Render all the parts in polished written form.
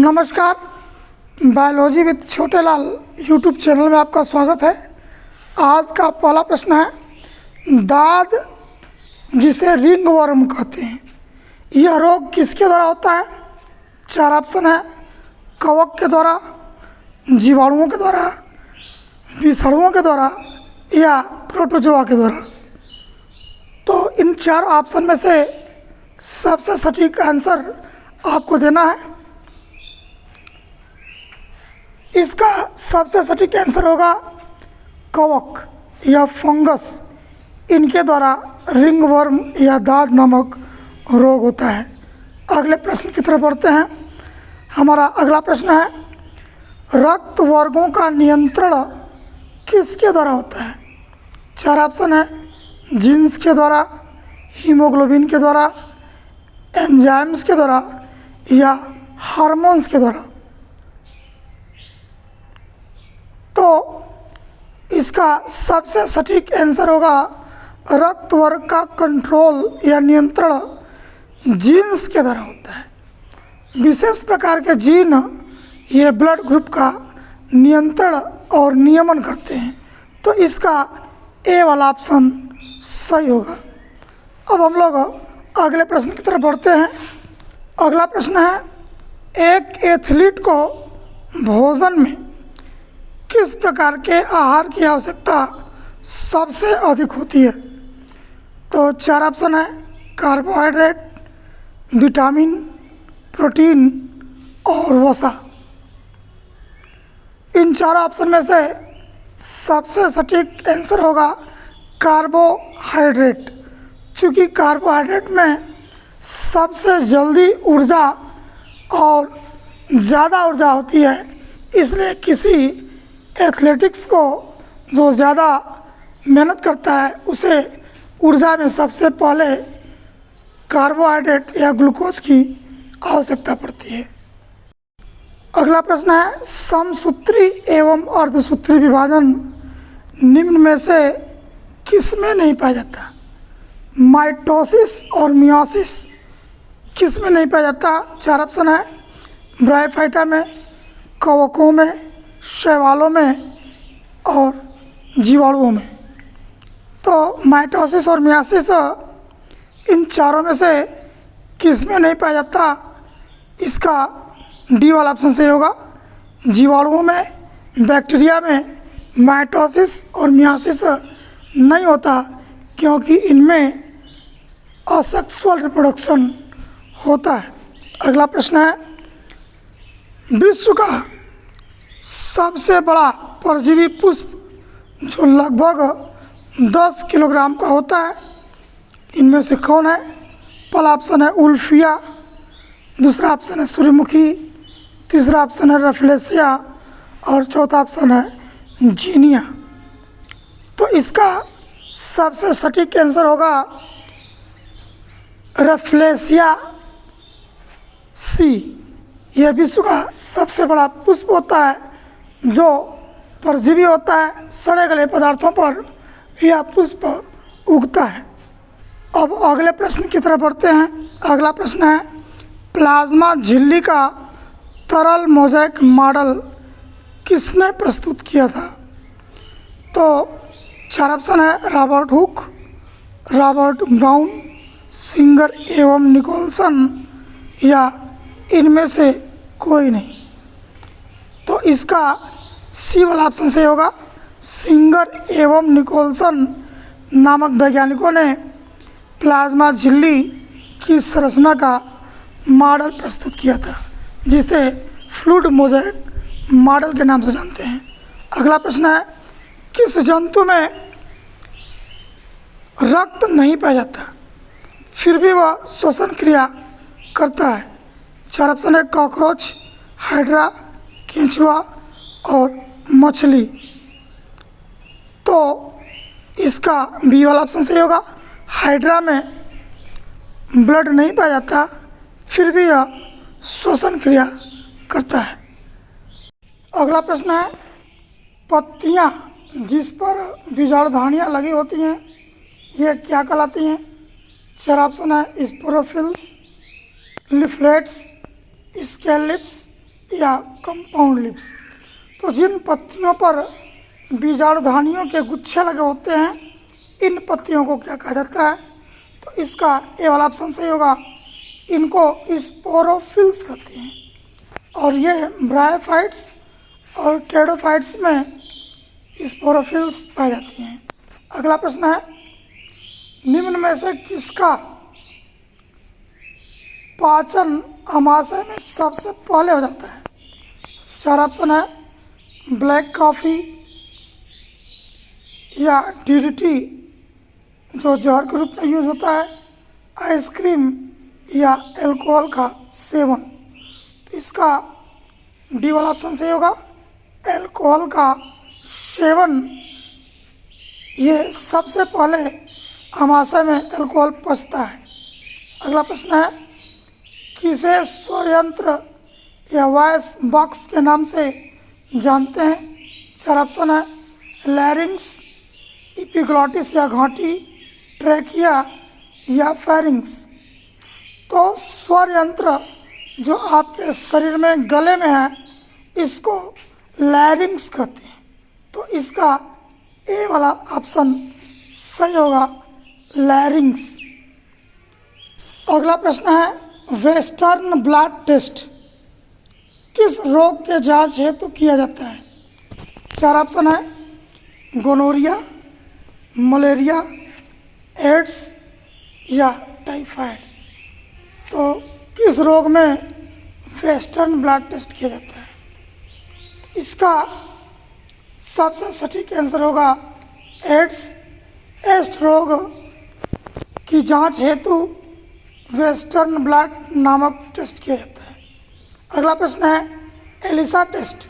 नमस्कार। Biology with छोटे लाल YouTube channel में आपका स्वागत है। आज का पहला प्रश्न है, दाद जिसे रिंग वर्म कहते हैं, यह रोग किसके द्वारा होता है? चार ऑप्शन है, कवक के द्वारा, जीवाणुओं के द्वारा, विषाणुओं के द्वारा या प्रोटोजोआ के द्वारा। तो इन चार ऑप्शन में से सबसे सटीक आंसर आपको देना है। इसका सबसे सटीक आंसर होगा कवक या फंगस, इनके द्वारा रिंग वर्म या दाद नामक रोग होता है। अगले प्रश्न की तरफ बढ़ते हैं। हमारा अगला प्रश्न है, रक्त वर्गों का नियंत्रण किसके द्वारा होता है? चार ऑप्शन है, जीन्स के द्वारा, हीमोग्लोबिन के द्वारा, एंजाइम्स के द्वारा या हार्मोन्स के द्वारा। तो इसका सबसे सटीक आंसर होगा रक्त वर्ग का कंट्रोल या नियंत्रण जीन्स के द्वारा होता है। विशेष प्रकार के जीन ये ब्लड ग्रुप का नियंत्रण और नियमन करते हैं। तो इसका ए वाला ऑप्शन सही होगा। अब हम लोग अगले प्रश्न की तरफ बढ़ते हैं। अगला प्रश्न है, एक एथलीट को भोजन में किस प्रकार के आहार की आवश्यकता सबसे अधिक होती है? तो चार ऑप्शन है, कार्बोहाइड्रेट, विटामिन, प्रोटीन और वसा। इन चार ऑप्शन में से सबसे सटीक आंसर होगा कार्बोहाइड्रेट। चूँकि कार्बोहाइड्रेट में सबसे जल्दी ऊर्जा और ज़्यादा ऊर्जा होती है, इसलिए किसी एथलेटिक्स को जो ज़्यादा मेहनत करता है उसे ऊर्जा में सबसे पहले कार्बोहाइड्रेट या ग्लूकोज की आवश्यकता पड़ती है। अगला प्रश्न है, समसूत्री एवं अर्धसूत्री विभाजन निम्न में से किस में नहीं पाया जाता? माइटोसिस और मियोसिस किस में नहीं पाया जाता? चार ऑप्शन है, ब्रायोफाइटा में, कवकों में, शैवालों में और जीवाणुओं में। तो माइटोसिस और मियोसिस इन चारों में से किस में नहीं पाया जाता? इसका डी वाला ऑप्शन सही होगा। जीवाणुओं में, बैक्टीरिया में माइटोसिस और मियोसिस नहीं होता, क्योंकि इनमें असेक्सुअल रिप्रोडक्शन होता है। अगला प्रश्न है, विश्व का सबसे बड़ा परजीवी पुष्प जो लगभग 10 किलोग्राम का होता है, इनमें से कौन है? पहला ऑप्शन है उल्फिया, दूसरा ऑप्शन है सूर्यमुखी, तीसरा ऑप्शन है रफलेसिया और चौथा ऑप्शन है जीनिया। तो इसका सबसे सटीक आंसर होगा रफलेसिया सी। यह विश्व का सबसे बड़ा पुष्प होता है जो परजीवी होता है। सड़े गले पदार्थों पर यह पुष्प उगता है। अब अगले प्रश्न की तरफ बढ़ते हैं। अगला प्रश्न है, प्लाज्मा झिल्ली का तरल मोज़ेक मॉडल किसने प्रस्तुत किया था? तो चार ऑप्शन है, Robert Hooke, Robert brown, singer एवं निकोलसन या इनमें से कोई नहीं। तो इसका सी वाला ऑप्शन सही होगा। सिंगर एवं निकोलसन नामक वैज्ञानिकों ने प्लाज्मा झिल्ली की संरचना का मॉडल प्रस्तुत किया था, जिसे फ्लूइड मोज़ेक मॉडल के नाम से जानते हैं। अगला प्रश्न है, किस जंतु में रक्त नहीं पाया जाता फिर भी वह श्वसन क्रिया करता है? चार ऑप्शन है, कॉकरोच, हाइड्रा, केंचुआ और मछली। तो इसका बी वाला ऑप्शन सही होगा। हाइड्रा में ब्लड नहीं पाया जाता, फिर भी यह श्वसन क्रिया करता है। अगला प्रश्न है, पत्तियां जिस पर बीजाणुधानियाँ लगी होती हैं, ये क्या कहलाती हैं? चार ऑप्शन है, स्पोरोफिल्स, लिफलेट्स, स्केलिप्स या कंपाउंड लीव्स। तो जिन पत्तियों पर बीजाणुधानियों के गुच्छे लगे होते हैं, इन पत्तियों को क्या कहा जाता है? तो इसका ए वाला ऑप्शन सही होगा। इनको स्पोरोफिल्स कहते हैं और ये ब्रायोफाइट्स और टेरोफाइट्स में स्पोरोफिल्स पाई जाती हैं। अगला प्रश्न है, निम्न में से किसका पाचन अमाशय में सबसे पहले हो जाता है? 4 ऑप्शन है, ब्लैक कॉफ़ी या डीडीटी जो जहर के रूप में यूज होता है, आइसक्रीम या अल्कोहल का सेवन। तो इसका डी वाला ऑप्शन सही होगा, अल्कोहल का सेवन। ये सबसे पहले अमाशय में अल्कोहल पचता है। अगला प्रश्न है, किसे स्वर यंत्र या वॉइस बॉक्स के नाम से जानते हैं? 4 ऑप्शन है, लैरिंग्स, इपिग्लॉटिस या घाटी, ट्रैकिया या फेरिंग्स। तो स्वर यंत्र जो आपके शरीर में गले में है, इसको लैरिंग्स कहते हैं। तो इसका ए वाला ऑप्शन सही होगा, लैरिंग्स। अगला प्रश्न है, वेस्टर्न ब्लड टेस्ट किस रोग के जांच हेतु किया जाता है? 4 ऑप्शन है, गोनोरिया, मलेरिया, एड्स या टाइफाइड। तो किस रोग में वेस्टर्न ब्लड टेस्ट किया जाता है? इसका सबसे सटीक आंसर होगा एड्स। एड्स रोग की जांच हेतु वेस्टर्न ब्लड नामक टेस्ट किया जाता है। अगला प्रश्न है, ELISA test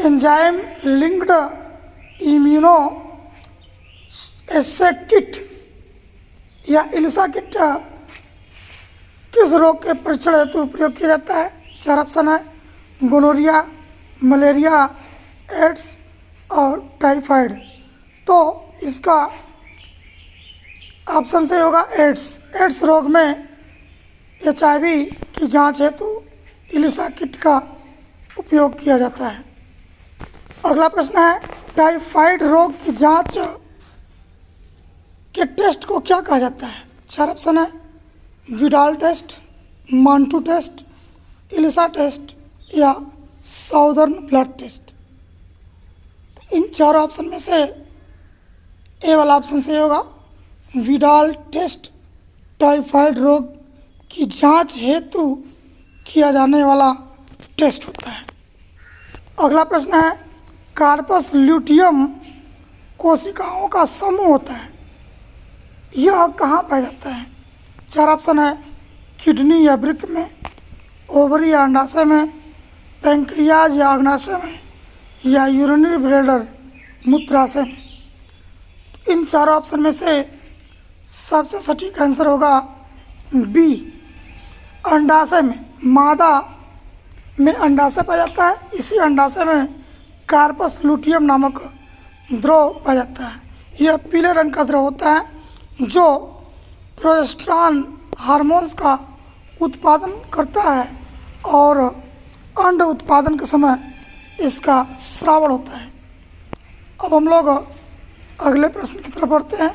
enzyme linked immuno assay kit या एलिसा किट किस रोग के परीक्षण हेतु उपयोग किया जाता है? 4 ऑप्शन है, गोनोरिया, मलेरिया, एड्स और टाइफाइड। तो इसका ऑप्शन सही होगा एड्स। एड्स रोग में HIV की जांच हेतु एलिसा किट का उपयोग किया जाता है। अगला प्रश्न है, टाइफाइड रोग की जांच के टेस्ट को क्या कहा जाता है? 4 ऑप्शन है, Widal test, Mantoux test, ELISA test या साउदर्न ब्लड टेस्ट। तो इन 4 ऑप्शन में से ए वाला ऑप्शन सही होगा, विडाल टेस्ट टाइफाइड रोग की जांच हेतु किया जाने वाला टेस्ट होता है। अगला प्रश्न है, कार्पस ल्यूटियम कोशिकाओं का समूह होता है, यह कहाँ पाया जाता है? 4 ऑप्शन है, किडनी या वृक्क में, ओवरी या अंडाशय में, पैंक्रियाज या अग्नाशय में या यूरिनरी ब्लैडर मूत्राशय में। इन 4 ऑप्शन में से सबसे सटीक आंसर होगा बी, अंडाशय में। मादा में अंडाशय पाया जाता है, इसी अंडाशय में कार्पस लूटियम नामक द्रव पाया जाता है। यह पीले रंग का द्रव होता है जो प्रोजेस्टेरॉन हार्मोन्स का उत्पादन करता है और अंड उत्पादन के समय इसका स्रावण होता है। अब हम लोग अगले प्रश्न की तरफ बढ़ते हैं।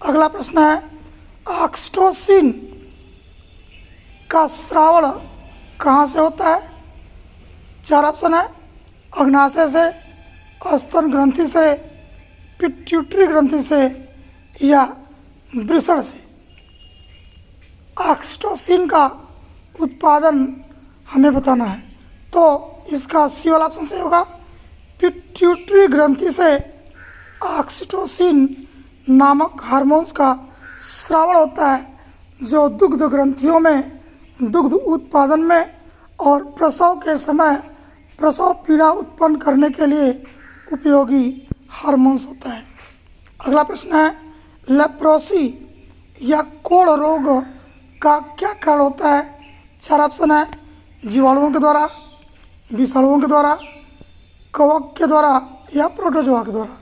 अगला प्रश्न है, ऑक्सीटोसिन का स्रावण कहाँ से होता है? 4 ऑप्शन है, अग्नाशय से, स्तन ग्रंथि से, पिट्यूटरी ग्रंथि से या वृषण से। ऑक्सीटोसिन का उत्पादन हमें बताना है, तो इसका सी वाला ऑप्शन सही होगा, पिट्यूटरी ग्रंथि से ऑक्सीटोसिन नामक हार्मोन्स का स्रावण होता है जो दुग्ध ग्रंथियों में दुग्ध उत्पादन में और प्रसव के समय प्रसव पीड़ा उत्पन्न करने के लिए उपयोगी हार्मोन्स होता है। अगला प्रश्न है, लेप्रोसी या कोढ़ रोग का क्या कारण होता है? 4 ऑप्शन है, जीवाणुओं के द्वारा, विषाणुओं के द्वारा, कवक के द्वारा या प्रोटोजोआ के द्वारा।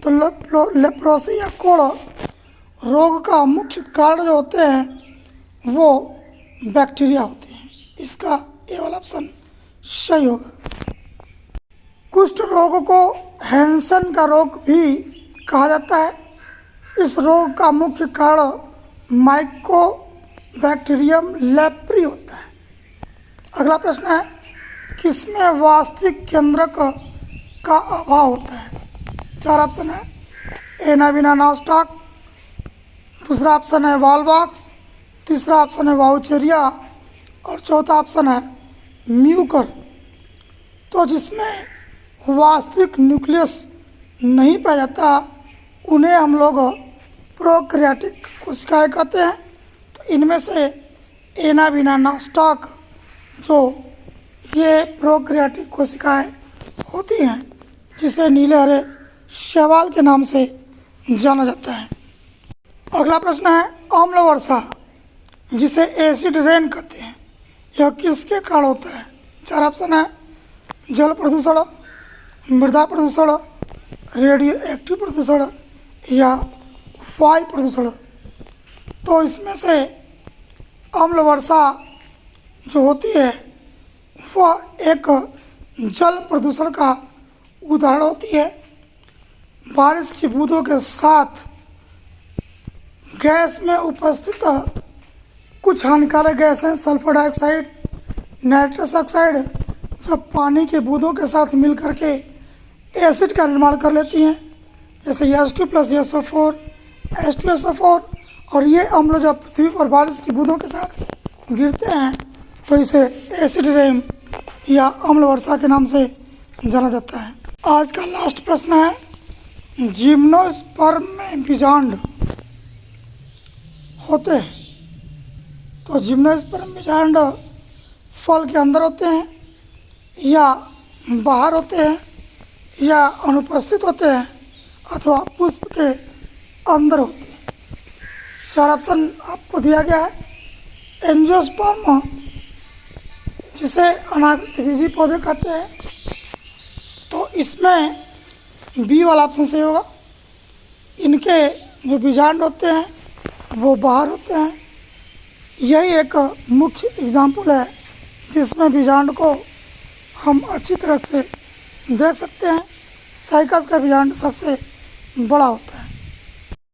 तो लेप्रोसी या कोढ़ रोग का मुख्य कारण जो होते हैं वो बैक्टीरिया होते हैं। इसका ए वाला ऑप्शन सही होगा। कुष्ठ रोग को हैंसन का रोग भी कहा जाता है। इस रोग का मुख्य कारण माइकोबैक्टीरियम लेप्री होता है। अगला प्रश्न है, किसमें वास्तविक केंद्रक का अभाव होता है? 4 ऑप्शन है, एनाविना नॉस्टॉक, दूसरा ऑप्शन है वॉलबॉक्स, तीसरा ऑप्शन है वाउचेरिया और चौथा ऑप्शन है म्यूकर। तो जिसमें वास्तविक न्यूक्लियस नहीं पाया जाता उन्हें हम लोग प्रोकैरियोटिक कोशिकाएं कहते हैं। तो इनमें से एनाविना नॉस्टॉक जो ये प्रोकैरियोटिक कोशिकाएं होती हैं, जिसे नीले हरे शैवाल के नाम से जाना जाता है। अगला प्रश्न है, अम्ल वर्षा जिसे एसिड रेन कहते हैं, यह किसके कारण होता है? 4 ऑप्शन है, जल प्रदूषण, मृदा प्रदूषण, रेडियो एक्टिव प्रदूषण या वायु प्रदूषण। तो इसमें से अम्ल वर्षा जो होती है वह एक जल प्रदूषण का उदाहरण होती है। बारिश की बूंदों के साथ गैस में उपस्थित कुछ हानिकारक गैस हैं, सल्फर डाइऑक्साइड, नाइट्रस ऑक्साइड, जब पानी के बूंदों के साथ मिल करके एसिड का निर्माण कर लेती हैं, जैसे H2+SO4, H2SO4। और ये अम्ल जब पृथ्वी पर बारिश की बूंदों के साथ गिरते हैं तो इसे एसिड रेन या अम्ल वर्षा के नाम से जाना जाता है। आज का लास्ट प्रश्न है, जिम्नोस्पर्म में बीजांड होते हैं। तो जिम्नोस्पर्म बीजांड फल के अंदर होते हैं या बाहर होते हैं या अनुपस्थित होते हैं अथवा पुष्प के अंदर होते हैं। 4 ऑप्शन आपको दिया गया है। एंजियोस्पर्म जिसे अनावृतबीजी पौधे कहते हैं, तो इसमें बी वाला ऑप्शन सही होगा। इनके जो बीजांड होते हैं वो बाहर होते हैं। यही एक मुख्य एग्जाम्पल है जिसमें बीजांड को हम अच्छी तरह से देख सकते हैं। साइकस का बीजांड सबसे बड़ा होता है।